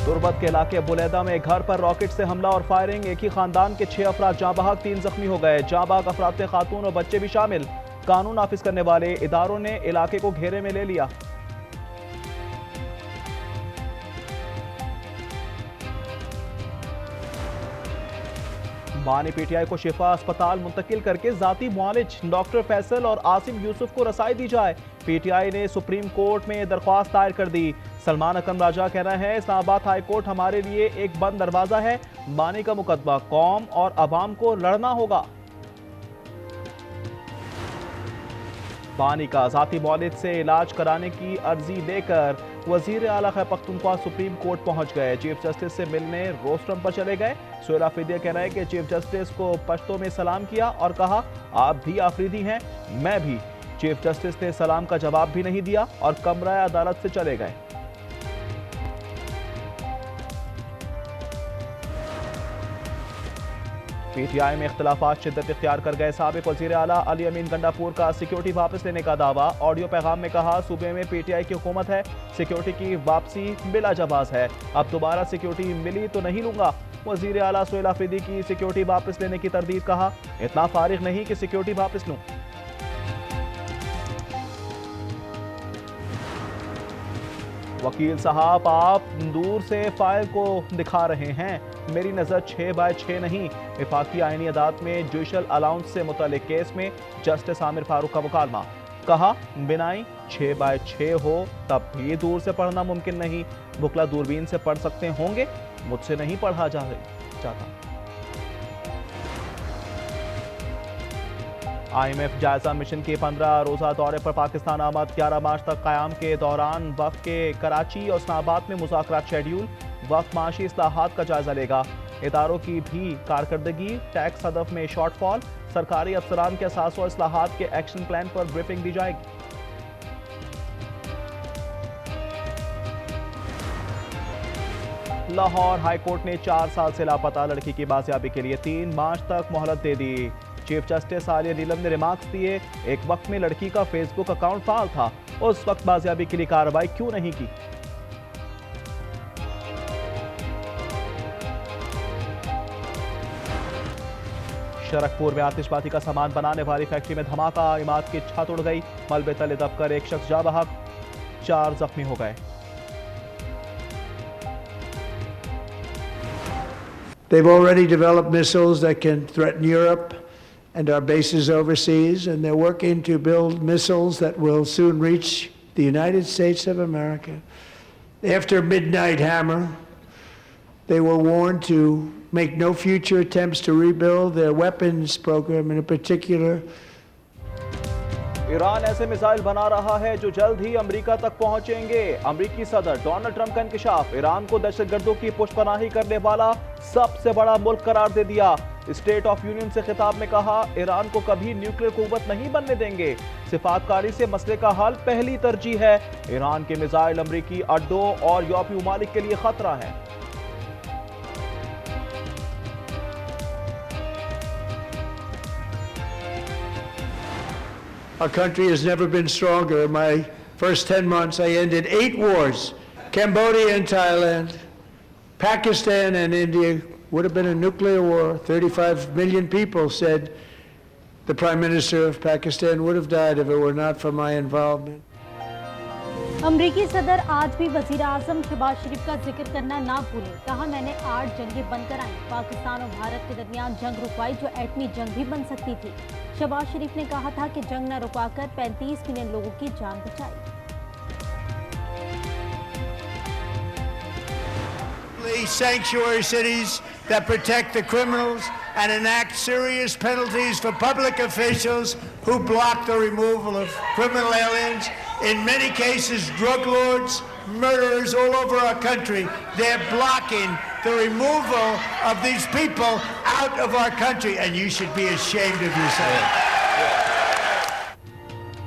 तुर्बत के इलाके बुलैदा में घर पर रॉकेट से हमला और फायरिंग। एक ही खानदान के 6 अफराद जाँ बहक, 3 जख्मी हो गए। जाँ बहक अफराद में खातून और बच्चे भी शामिल। कानून नाफिज करने वाले इदारों ने इलाके को घेरे में ले लिया। मां ने पीटीआई को शिफा अस्पताल मुंतकिल करके जाती मुआलिज डॉक्टर फैसल और आसिम यूसुफ को रसाई दी जाए। पीटीआई ने सुप्रीम कोर्ट में दरख्वास्त दायर कर दी। सलमान अकरम राजा कहना है, इस्लामाबाद हाई कोर्ट हमारे लिए एक बंद दरवाजा है। मानी का मुकदमा कौम और अवाम को लड़ना होगा। बानी का जाती मौलिद से इलाज कराने की अर्जी लेकर वजीर आला खैबर पख्तूनख्वा सुप्रीम कोर्ट पहुंच गए। चीफ जस्टिस से मिलने रोस्टरम पर चले गए। सुहेल आफरीदी कहना है कि चीफ जस्टिस को पश्तो में सलाम किया और कहा, आप भी आफरीदी हैं, मैं भी। चीफ जस्टिस ने सलाम का जवाब भी नहीं दिया और कमरा अदालत से चले गए। पीटीआई में इख्तिलाफात शिद्दत इख्तियार कर गए। साबिक वजीर आला अली अमीन गंडापुर का सिक्योरिटी वापस लेने का दावा। ऑडियो पैगाम में कहा, सूबे में पीटीआई की हुकूमत है, सिक्योरिटी की वापसी बिला जवाज है। अब दोबारा सिक्योरिटी मिली तो नहीं लूंगा। वजीर आला सुहेल आफरीदी की सिक्योरिटी वापस लेने की तरदीद। कहा, इतना फारिग नहीं कि सिक्योरिटी वापस लूं। वकील साहब, आप दूर से फाइल को दिखा रहे हैं, मेरी नज़र 6x6 नहीं। विफाकी आईनी अदालत में जुडिशल अलाउंस से मुतल्लिक केस में जस्टिस आमिर फारूक का मुकालमा। कहा, बिनाई 6x6 हो तब भी दूर से पढ़ना मुमकिन नहीं। बुकला दूरबीन से पढ़ सकते होंगे, मुझसे नहीं पढ़ा जाता। IMF जायजा मिशन के 15 रोजा दौरे पर पाकिस्तान आमद। 11 मार्च तक क़याम के दौरान वफ़द के कराची और इस्लामाबाद में मुज़ाकरात शेड्यूल। वफ़द माशी इस्लाहात का जायजा लेगा। इदारों की भी कारकर्दगी, टैक्स हदफ में शॉर्टफॉल, सरकारी अफसरान के असास और इस्लाहात के एक्शन प्लान पर ब्रीफिंग दी जाएगी। लाहौर हाई कोर्ट ने 4 साल से लापता लड़की की बाजियाबी के लिए 3 मार्च तक मोहलत दे दी। चीफ जस्टिस आलिया नीलम ने रिमार्क्स दिए, एक वक्त में लड़की का फेसबुक अकाउंट फाल था, उस वक्त बाजियाबी के लिए कार्रवाई क्यों नहीं की। शरकपुर में आतिशबाजी का सामान बनाने वाली फैक्ट्री में धमाका, इमारत की छत उड़ गई। मलबे तले दबकर एक शख्स जा बहक, 4 जख्मी हो गए। They've already developed missiles that can threaten Europe and our bases overseas, and they're working to build missiles that will soon reach the United States of America. After Midnight Hammer, they were warned to make no future attempts to rebuild their weapons program, and in particular, Iran ऐसे missile बना रहा है जो जल्द ही America तक पहुंचेंगे। अमेरिकी सदर डोनाल्ड ट्रंप का इंकशाफ, ईरान को दहशतगर्दों की पुष्पनाही करने वाला सबसे बड़ा मुल्क करार दे दिया। स्टेट ऑफ यूनियन से खिताब में कहा, ईरान को कभी न्यूक्लियर कुव्वत नहीं बनने देंगे। सिफातकारी से मसले का हल पहली तरजीह है। ईरान के मिसाइल अमेरिकी अड्डों और यूरोपीय ममालिक के लिए खतरा है। our country has never been stronger. In my first 10 months, I ended 8 wars. Cambodia and Thailand, Pakistan and India would have been a nuclear war. 35 million people said the Prime Minister of Pakistan would have died if it were not for my involvement. अमरीकी सदर आज भी वजीर आजम शहबाज शरीफ का जिक्र करना ना भूलें। कहा, मैंने 8 जंगें बंद कराई, पाकिस्तान और भारत के दरमियान जंग रुकवाई जो एटमी जंग भी बन सकती थी। शहबाज शरीफ ने कहा था कि जंग न रुकवाकर 35 मिलियन लोगों की जान बचाई। Sanctuary cities that protect the criminals and enact serious penalties for public officials who block the removal of criminal aliens. In many cases, drug lords, murderers all over our country, they're blocking the removal of these people out of our country, and you should be ashamed of yourself.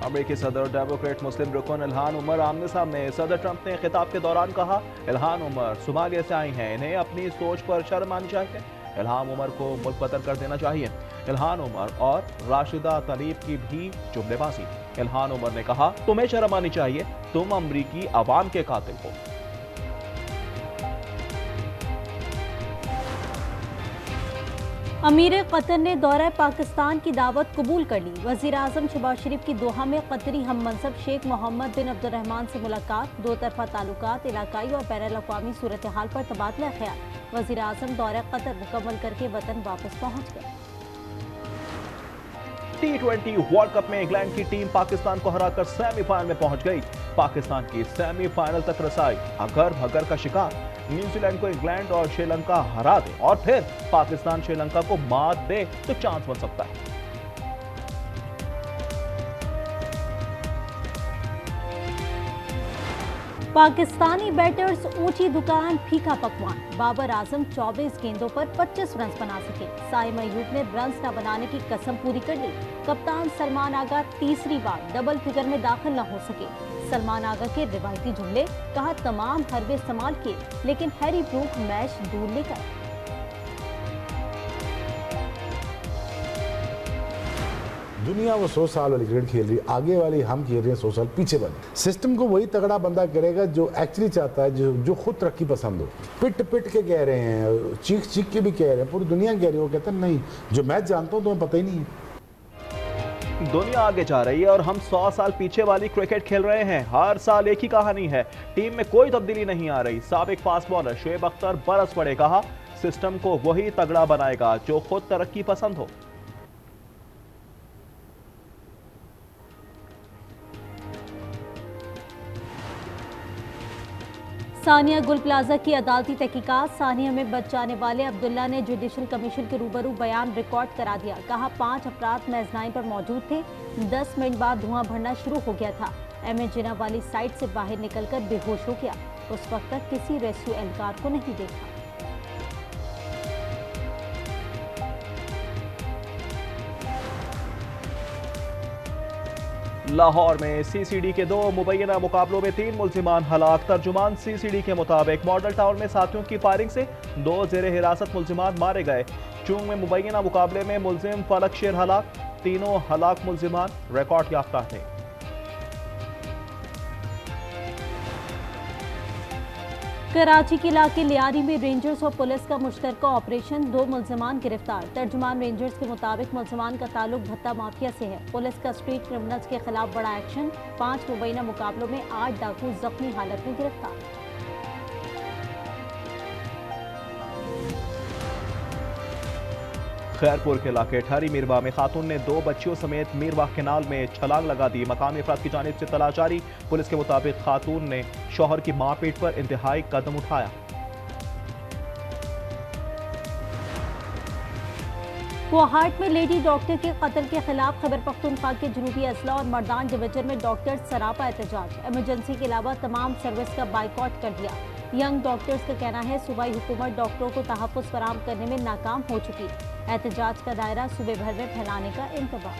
अमेरिकी सदर Democrat मुस्लिम रुकन Ilhan Omar आमने सामने। सदर Trump ने खिताब के दौरान कहा, इल्हान उमर सोमालिया से आई हैं, इन्हें अपनी सोच पर शर्म आनी चाहिए। इल्हान उमर को मुल्क बदर कर देना चाहिए। इल्हान उमर और राशिदा तलीब की भी जुमलेबाजी। इल्हान उमर ने कहा, तुम्हें शर्म आनी चाहिए, तुम अमरीकी अवाम के कातिल हो। अमीर कतर ने दौरा पाकिस्तान की दावत कबूल कर ली। वजीर आजम शहबाज शरीफ की दोहा में कतरी हम मनसब शेख मोहम्मद बिन अब्दुर्रहमान से मुलाकात, दो तरफा ताल्लुकात, इलाकाई और बैनुल-अक़वामी सूरत हाल पर तबादला ख्याल। वजीर आजम दौरा कतर मुकम्मल करके वतन वापस पहुँच गए। T20 वर्ल्ड कप में इंग्लैंड की टीम पाकिस्तान को हराकर सेमीफाइनल में पहुंच गई। पाकिस्तान की सेमीफाइनल तक रसाई अगर भगर का शिकार। न्यूजीलैंड को इंग्लैंड और श्रीलंका हरा दे और फिर पाकिस्तान श्रीलंका को मात दे तो चांस बन सकता है। पाकिस्तानी बैटर्स ऊंची दुकान फीका पकवान। बाबर आजम 24 गेंदों पर 25 रन बना सके। साइम अयूब ने रन्स न बनाने की कसम पूरी कर ली। कप्तान सलमान आगा तीसरी बार डबल फिगर में दाखिल न हो सके। सलमान आगा के रिवायती जुमले, कहा तमाम हरबे इस्तेमाल किए लेकिन हैरी ब्रूक मैच दूर ले गए। दुनिया वो 100 साल वाली क्रिकेट खेल रही है, आगे वाली हम खेल रहे हैं 100 साल पीछे वाली। सिस्टम को वही तगड़ा बंदा करेगा जो एक्चुअली चाहता है, जो खुद तरक्की पसंद हो। पिट पिट के कह रहे हैं, चीख चीख के भी कह रहे हैं, पूरी दुनिया कह रही है, वो कहते हैं नहीं जो मैं जानता हूँ तुम्हें पता ही नहीं है। दुनिया आगे जा रही है और हम 100 साल पीछे वाली क्रिकेट खेल रहे हैं। हर साल एक ही कहानी है, टीम में कोई तब्दीली नहीं आ रही। साबिक फास्ट बॉलर शुएब अख्तर बरस पड़े, कहा सिस्टम को वही तगड़ा बनाएगा जो खुद तरक्की पसंद हो। सानिया गुल प्लाजा की अदालती तहकीकात। सानिया में बच जाने वाले अब्दुल्ला ने जुडिशल कमीशन के रूबरू बयान रिकॉर्ड करा दिया। कहा 5 अफराद मेज़नाइन पर मौजूद थे। 10 मिनट बाद धुआं भरना शुरू हो गया था। एमए जिना वाली साइट से बाहर निकलकर बेहोश हो गया। उस वक्त तक किसी रेस्क्यू एहलकार को नहीं देखा। लाहौर में सीसीडी के 2 मुबैना मुकाबलों में 3 मुल्जिमान हलाक। तर्जुमान सीसीडी के मुताबिक मॉडल टाउन में साथियों की फायरिंग से 2 जेरे हिरासत मुल्जिमान मारे गए। चूंग में मुबैना मुकाबले में मुल्जिम फलक शेर हलाक। तीनों हलाक मुल्जिमान रिकॉर्ड याफ्ता थे। कराची के इलाके लियारी में रेंजर्स और पुलिस का मुश्तरका ऑपरेशन। 2 मुल्जिमान गिरफ्तार। तर्जुमान रेंजर्स के मुताबिक मुल्जिमान का ताल्लुक भत्ता माफिया से है। पुलिस का स्ट्रीट क्रिमिनल्स के खिलाफ बड़ा एक्शन। 5 मुबैना मुकाबलों में 8 डाकू जख्मी हालत में गिरफ्तार। खैरपुर के इलाके ठहरी मीरवा में खातून ने 2 बच्चियों समेत मीरवा केनाल में छलांग लगा दी। मकामी अफराद की जानिब से तलाश जारी। पुलिस के मुताबिक खातून ने शौहर की मारपीट पर इंतहाई कदम उठाया। कोहाट में लेडी डॉक्टर के कत्ल के खिलाफ खैबर पख्तूनख्वा के जनूबी अजला और मर्दान डिवीजन में डॉक्टर सरापा एहतजाज। इमरजेंसी के अलावा तमाम सर्विस का बाइकआउट कर दिया। यंग डॉक्टर्स का कहना है सूबाई हुकूमत डॉक्टरों को तहफ़्फ़ुज़ फराहम करने में नाकाम हो चुकी। एहतजाज का दायरा सूबे भर में फैलाने का इंतबाह।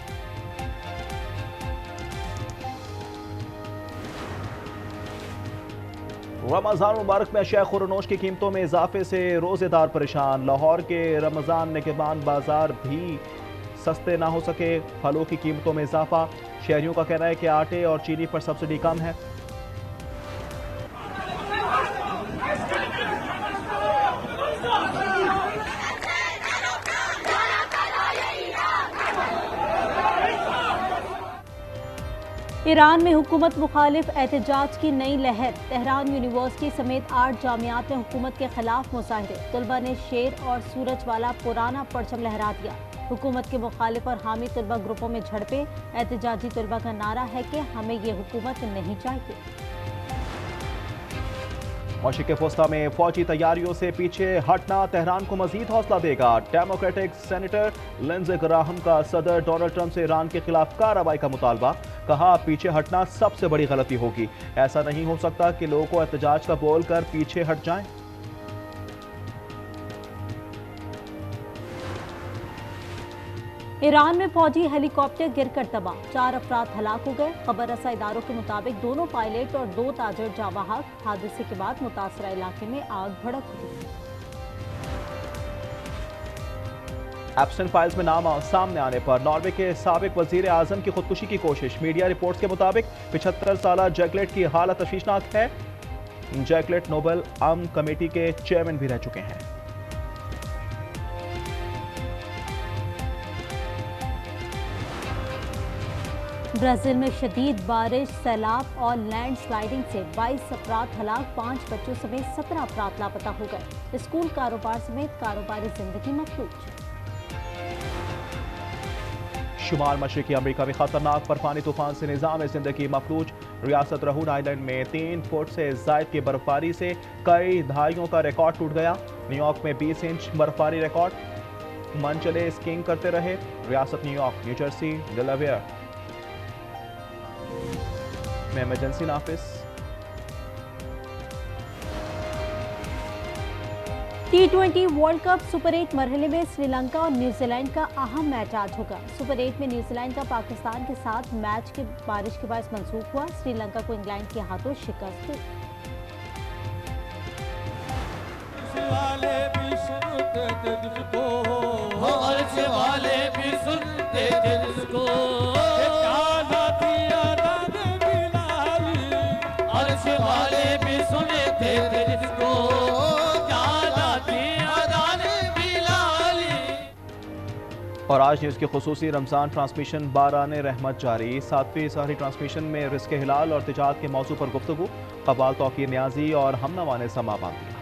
रमजान मुबारक में अशिया खुरनोश की कीमतों में इजाफे से रोजेदार परेशान। लाहौर के रमजान निगहबान बाजार भी सस्ते ना हो सके। फलों की कीमतों में इजाफा। शहरियों का कहना है कि आटे और चीनी पर सब्सिडी कम है। ईरान में हुकूमत मुखालिफ एहतजाज की नई लहर। तेहरान यूनिवर्सिटी समेत 8 जामियात में हुकूमत के खिलाफ मुजाहिरे। तलबा ने शेर और सूरज वाला पुराना परचम लहरा दिया। हुकूमत के मुखालिफ और हामी तलबा ग्रुपों में झड़पें। एहतजाजी तलबा का नारा है कि हमें ये हुकूमत नहीं चाहिए। मशरिक़ वस्ता में फौजी तैयारियों से पीछे हटना तेहरान को मजीद हौसला देगा। डेमोक्रेटिक सेनेटर लिंडसे ग्राहम का सदर डोनाल्ड ट्रंप से ईरान के खिलाफ कार्रवाई का मुतालबा। कहा पीछे हटना सबसे बड़ी गलती होगी। ऐसा नहीं हो सकता कि लोगों को एहतजाज का बोल कर पीछे हट जाएं। ईरान में फौजी हेलीकॉप्टर गिरकर तबाह। 4 अफराद हलाक हो गए। खबर रसा इदारों के मुताबिक दोनों पायलट और 2 ताजर जावाहक। हादसे के बाद मुतासरा इलाके में आग भड़क उठी। एप्स्टाइन फाइल्स में नाम सामने आने पर नॉर्वे के साबिक वजीर आजम की खुदकुशी की कोशिश। मीडिया रिपोर्ट्स के मुताबिक 75 साला जैकलेट की हालत तशवीशनाक है। जैकलेट नोबेल आम कमेटी के चेयरमैन भी रह चुके हैं। ब्राजील में शदीद बारिश, सैलाब और लैंडस्लाइडिंग से 22 अफराद हलाक, 5 बच्चों समेत 17 अफराद लापता हो गए। स्कूल, कारोबार समेत कारोबारी जिंदगी मफलूज। शुमाल मशरकी अमेरिका में खतरनाक बर्फानी तूफान से निजाम जिंदगी मफलूज। रियासत रहून आइलैंड में 3 फुट से जायद की बर्फबारी से कई दहाइयों का रिकॉर्ड टूट गया। न्यूयॉर्क में 20 इंच बर्फबारी रिकॉर्ड। मनचले स्कीइंग करते रहे रियासत न्यूयॉर्क, न्यू जर्सी, डेलावेयर में इमरजेंसी नाफिज। T20 वर्ल्ड कप सुपर 8 मरहले में श्रीलंका और न्यूजीलैंड का अहम मैच आज होगा। सुपर 8 में न्यूजीलैंड का पाकिस्तान के साथ मैच के बारिश के बायस मंसूख हुआ। श्रीलंका को इंग्लैंड के हाथों शिकस्त हुई। और आज न्यूज़ की खुसूसी रमज़ान ट्रांसमिशन बाराने रहमत जारी। 7वीं सहरी ट्रांसमिशन में रिज़्क़े हिलाल और तिजारत के मौजू पर गुफ्तगू। कबाल तौकीर न्याजी और हमनवा ने समा बांध दिया।